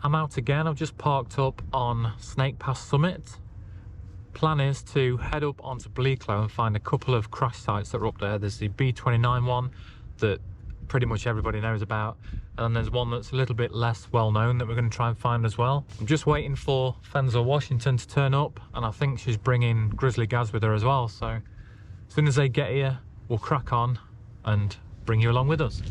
I'm out again. I've just parked up on Snake Pass Summit. Plan is to head up onto Bleaklow and find a couple of crash sites that are up there. There's the B-29 one that pretty much everybody knows about, and then there's one that's a little bit less well known that we're going to try and find as well. I'm just waiting for Fenzel Washington to turn up, and I think she's bringing Grizzly Gaz with her as well, so as soon as they get here we'll crack on and bring you along with us.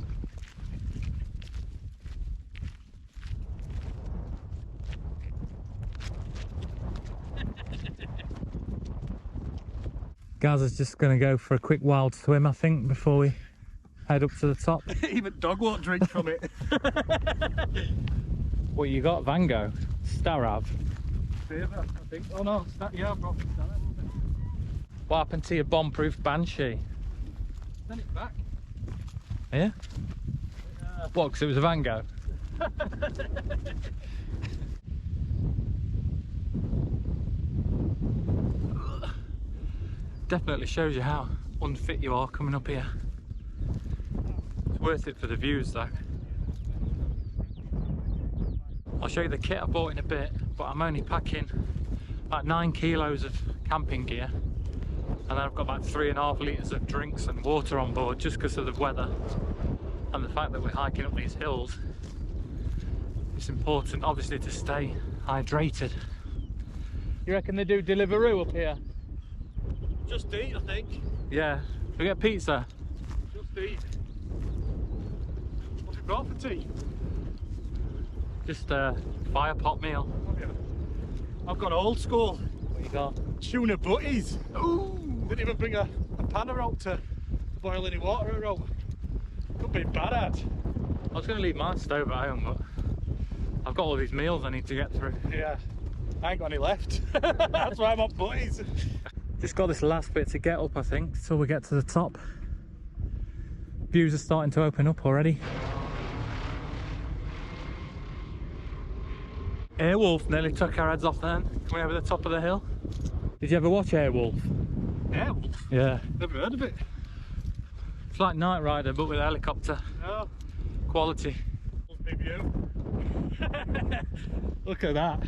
Gaz is just going to go for a quick wild swim, I think, before we head up to the top. Even dog won't drink from it. What you got, Vango? Starve? Favour, I think. Oh no, it's not, yeah, I've got Starve. What happened to your bomb-proof Banshee? Send it back. Yeah? What, because it was a Vango? Definitely shows you how unfit you are coming up here. It's worth it for the views though. I'll show you the kit I bought in a bit, but I'm only packing about 9 kilos of camping gear, and then I've got about 3.5 litres of drinks and water on board just because of the weather and the fact that we're hiking up these hills. It's important obviously to stay hydrated. You reckon they do Deliveroo up here? Just eat, I think. Yeah, we get pizza. Just eat. What's it got for tea? Just a fire pot meal. Oh, yeah. I've got old school. What you got? Tuna butties. Ooh! Didn't even bring a pan out to boil any water out. Could be bad at. I was going to leave my stove at home, but I've got all these meals I need to get through. Yeah, I ain't got any left. That's why I'm on butties. Just got this last bit to get up, I think, till we get to the top. Views are starting to open up already. Airwolf nearly took our heads off then, coming over the top of the hill. Did you ever watch Airwolf? Airwolf? Yeah. Never heard of it. It's like Knight Rider, but with a helicopter. No. Quality. Big view. Look at that.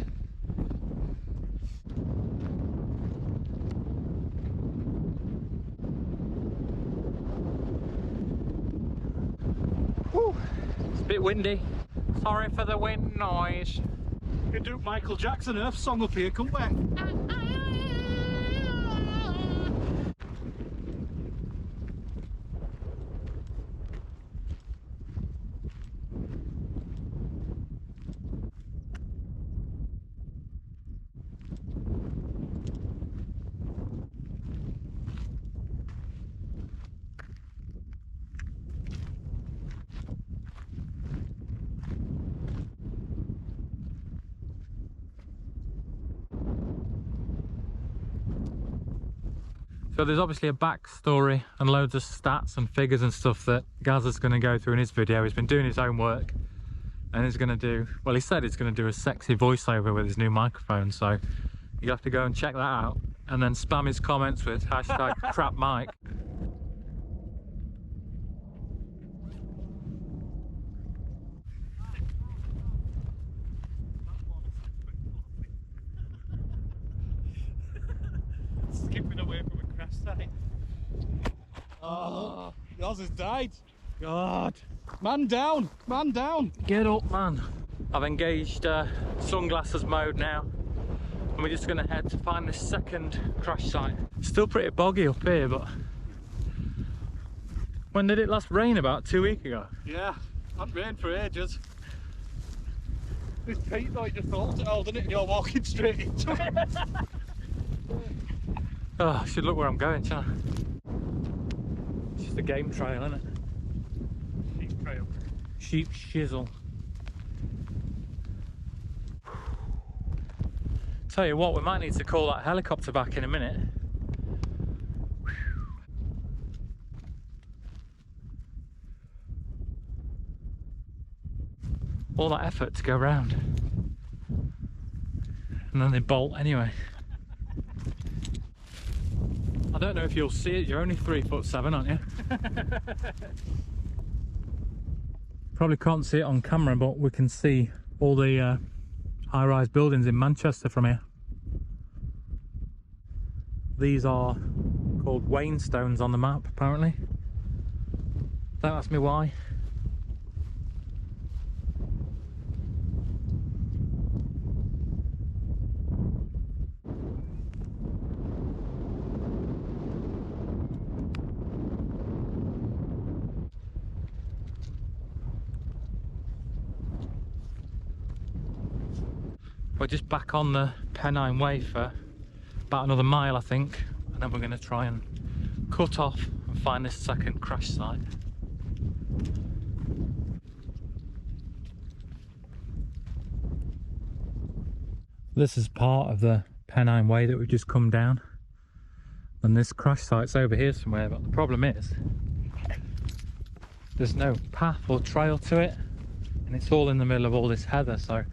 Woo. It's a bit windy. Sorry for the wind noise. We could do Michael Jackson Earth song up here, couldn't we? So there's obviously a backstory and loads of stats and figures and stuff that Gaz is going to go through in his video. He's been doing his own work and he's going to do, well, he said he's going to do a sexy voiceover with his new microphone, so you have to go and check that out and then spam his comments with hashtag crap mic. Skipping away from a crash site. Oh, yours has died. God. Man down, man down. Get up, man. I've engaged sunglasses mode now, and we're just going to head to find this second crash site. Still pretty boggy up here, but when did it last rain? About 2 weeks ago? Yeah, not rained for ages. This Pete though, it just holds it all, doesn't it? And you're walking straight into it. Oh, I should look where I'm going, shall I? It's just a game trail, isn't it? Sheep trail. Sheep shizzle. Tell you what, we might need to call that helicopter back in a minute. All that effort to go round. And then they bolt anyway. I don't know if you'll see it, you're only 3'7", aren't you? Probably can't see it on camera, but we can see all the high-rise buildings in Manchester from here. These are called Wayne stones on the map, apparently. Don't ask me why. We're just back on the Pennine Way for about another mile, I think, and then we're going to try and cut off and find this second crash site. This is part of the Pennine Way that we've just come down, and this crash site's over here somewhere, but the problem is there's no path or trail to it, and it's all in the middle of all this heather. So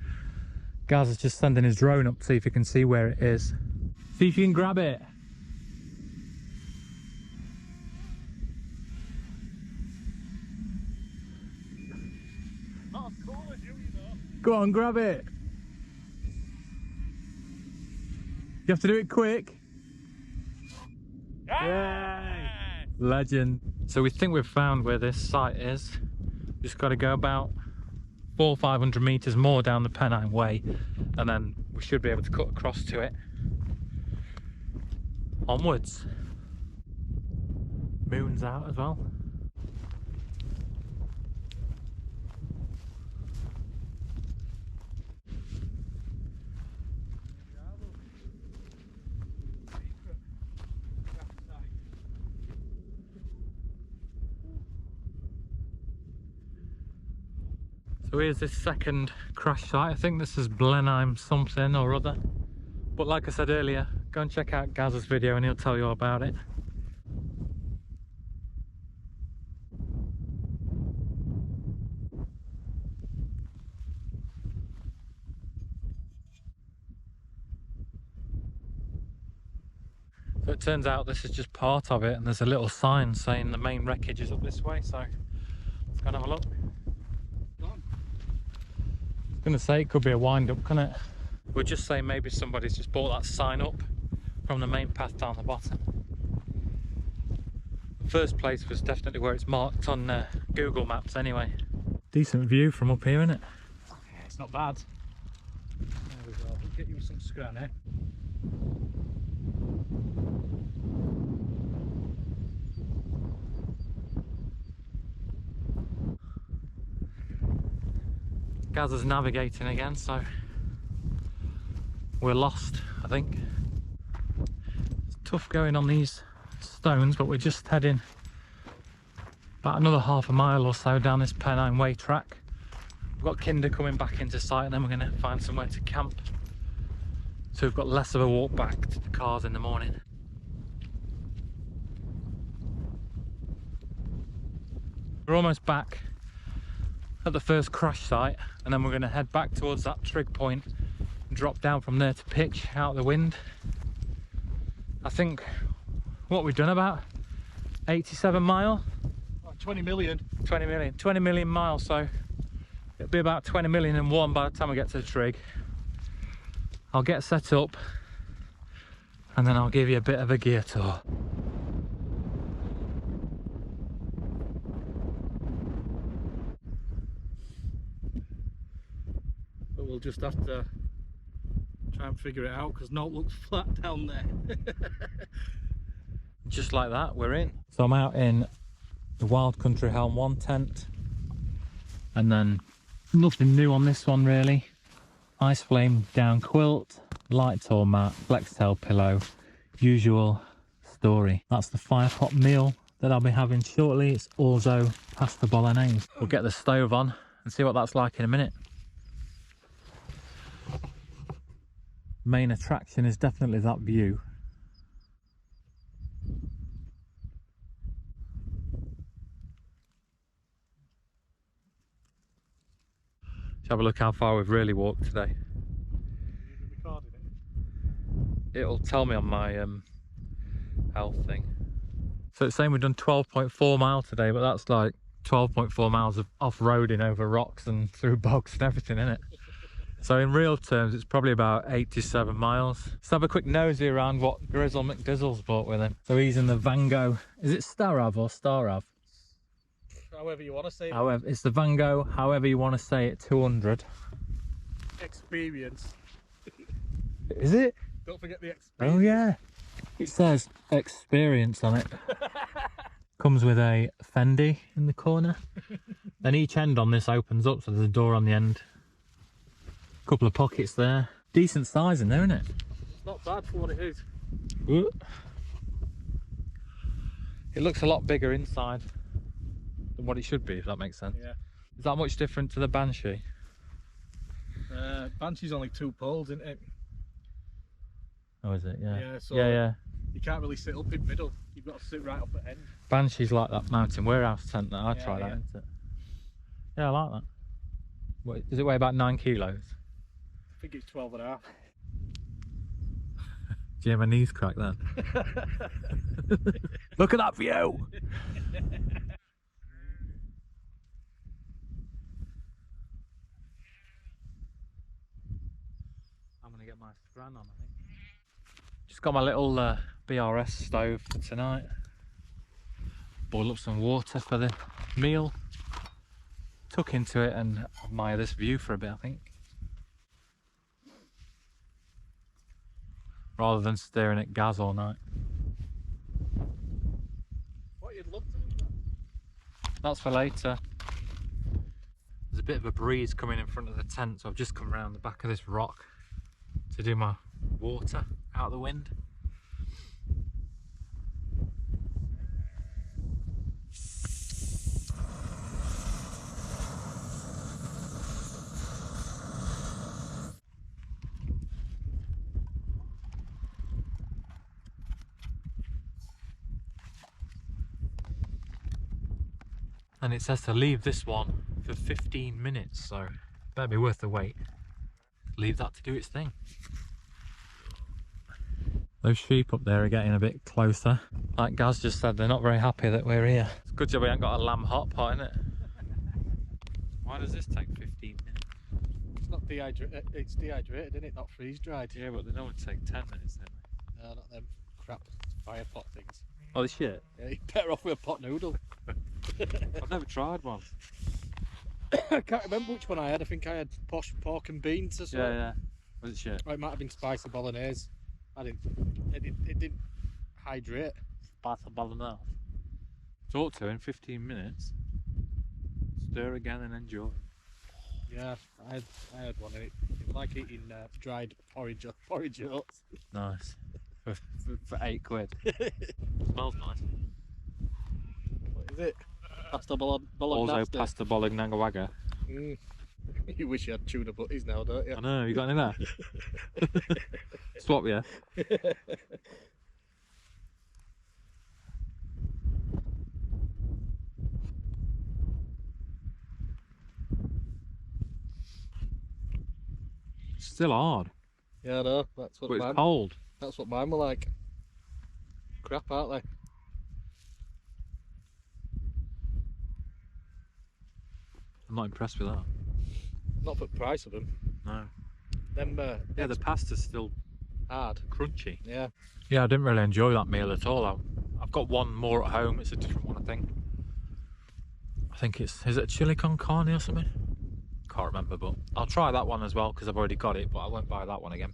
Gaz is just sending his drone up to see if he can see where it is. See if you can grab it. Not as cool as you know. Go on, grab it. You have to do it quick. Yay! Legend. So we think we've found where this site is. Just got to go about 400 or 500 meters more down the Pennine Way, and then we should be able to cut across to it. Onwards. Moon's out as well. So here's this second crash site. I think this is Blenheim something or other. But like I said earlier, go and check out Gaz's video and he'll tell you all about it. So it turns out this is just part of it, and there's a little sign saying the main wreckage is up this way, so let's go and have a look. I was going to say it could be a wind up, couldn't it? We're just saying maybe somebody's just bought that sign up from the main path down the bottom. The first place was definitely where it's marked on Google Maps anyway. Decent view from up here, isn't it? Yeah, it's not bad. There we go. We'll get you some scran, eh? Gaz is navigating again, so we're lost, I think. It's tough going on these stones, but we're just heading about another half a mile or so down this Pennine Way track. We've got Kinder coming back into sight, and then we're going to find somewhere to camp, so we've got less of a walk back to the cars in the morning. We're almost back at the first crash site, and then we're going to head back towards that trig point and drop down from there to pitch out the wind. I think what we've done, about 87 mile, 20 million 20 million miles, so it'll be about 20 million and one by the time I get to the trig. I'll get set up and then I'll give you a bit of a gear tour. We'll just have to try and figure it out, because no, it looks flat down there. Just like that, we're in. So I'm out in the Wild Country Helm 1 tent, and then nothing new on this one really. Ice flame down quilt, light tall mat, flex tail pillow, usual story. That's the fire pot meal that I'll be having shortly. It's orzo pasta bolognese. We'll get the stove on and see what that's like in a minute. Main attraction is definitely that view. Let's have a look how far we've really walked today. It'll tell me on my health thing. So it's saying we've done 12.4 miles today, but that's like 12.4 miles of off-roading over rocks and through bogs and everything, isn't it? So in real terms, it's probably about 87 miles. Let's have a quick nosy around what Grizzle McDizzle's brought with him. So he's in the Vango, is it Starav or Starav? However you want to say it. However, it's the Vango, however you want to say it, 200. Experience. Is it? Don't forget the experience. Oh yeah. It says experience on it. Comes with a fendy in the corner. Then each end on this opens up, so there's a door on the end. Couple of pockets there. Decent size in there, isn't it? It's not bad for what it is. Ooh. It looks a lot bigger inside than what it should be, if that makes sense. Yeah. Is that much different to the Banshee? Banshee's only 2 poles, isn't it? Oh, is it? Yeah. Yeah, so yeah. You can't really sit up in middle. You've got to sit right up at end. Banshee's like that mountain warehouse tent that I tried out, yeah. isn't it? Yeah, I like that. What, does it weigh about 9 kilos? I think it's 12.5. Do you hear my knees crack then? Look at that view! I'm gonna get my Fran on, I think. Just got my little BRS stove for tonight. Boil up some water for the meal. Tuck into it and admire this view for a bit, I think. Rather than staring at Gaz all night. What, you'd love to do that? That's for later. There's a bit of a breeze coming in front of the tent, so I've just come around the back of this rock to do my water out of the wind. And it says to leave this one for 15 minutes, so better be worth the wait. Leave that to do its thing. Those sheep up there are getting a bit closer. Like Gaz just said, they're not very happy that we're here. It's a good job we haven't got a lamb hot pot, isn't it? Why does this take 15 minutes? It's not dehydrated, it's dehydrated, isn't it? Not freeze dried. Yeah, but they know it take 10 minutes, don't they? No, not them crap fire pot things. Oh, the shit? Yeah, you're better off with a pot noodle. I've never tried one. I can't remember which one I had. I think I had posh pork and beans or something. Yeah. Was it shit? Or it might have been spicy bolognese. It didn't hydrate. Spicy bolognese. Talk to in 15 minutes. Stir again and enjoy. Yeah, I had one. It was like eating dried porridge oats. Nice. For 8 quid. Smells nice. What is it? Pasta bolognese. Also pasta bolognese. You wish you had tuna butties now, don't you? I know, you got any there? Swap, yeah. Still hard. Yeah, I know. That's what But mine. It's cold. That's what mine were like. Crap, aren't they? I'm not impressed with that. Not for the price of them. No. Them. Yeah, the pasta's still hard. crunchy. Yeah. Yeah, I didn't really enjoy that meal at all. I've got one more at home. It's a different one, I think. I think is it a chili con carne or something? Can't remember, but I'll try that one as well because I've already got it, but I won't buy that one again.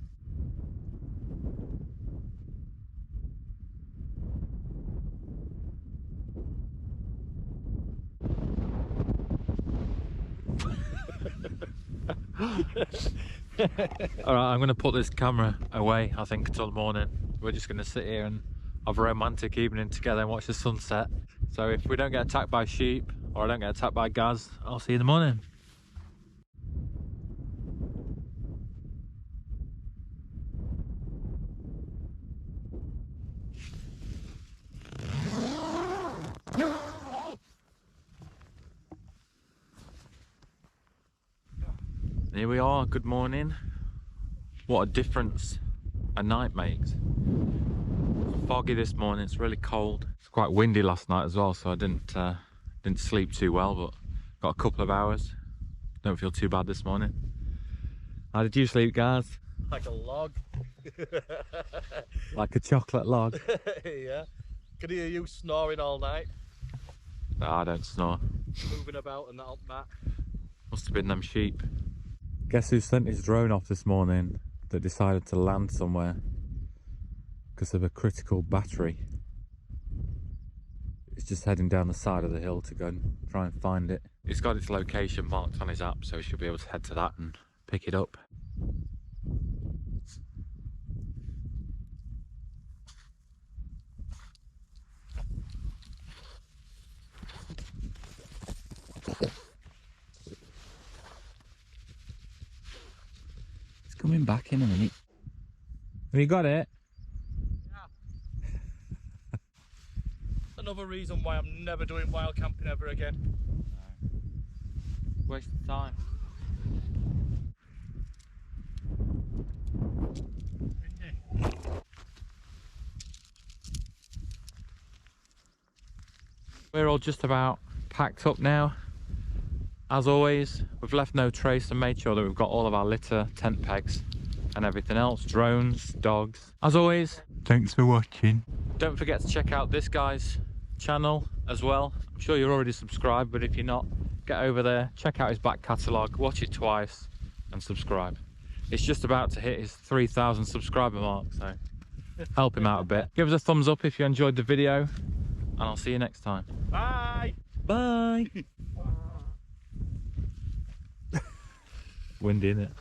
Alright, I'm going to put this camera away, I think, until the morning. We're just going to sit here and have a romantic evening together and watch the sunset. So if we don't get attacked by sheep, or I don't get attacked by Gaz, I'll see you in the morning. Here we are, good morning. What a difference a night makes. It's foggy this morning, it's really cold. It's quite windy last night as well, so I didn't sleep too well, but got a couple of hours. Don't feel too bad this morning. How did you sleep, guys? Like a log. Like a chocolate log. Yeah. Could hear you snoring all night. No, I don't snore. Moving about and that up mat. Must have been them sheep. Guess who sent his drone off this morning that decided to land somewhere because of a critical battery? It's just heading down the side of the hill to go and try and find it. It's got its location marked on his app, so he should be able to head to that and pick it up. It's coming back in a minute. Have you got it? Yeah. Another reason why I'm never doing wild camping ever again. No. Waste of time. We're all just about packed up now. As always, we've left no trace and made sure that we've got all of our litter, tent pegs and everything else, drones, dogs. As always, thanks for watching. Don't forget to check out this guy's channel as well. I'm sure you're already subscribed, but if you're not, get over there, check out his back catalogue, watch it twice and subscribe. It's just about to hit his 3,000 subscriber mark, so help him out a bit. Give us a thumbs up if you enjoyed the video, and I'll see you next time. Bye! Bye! Windy, innit?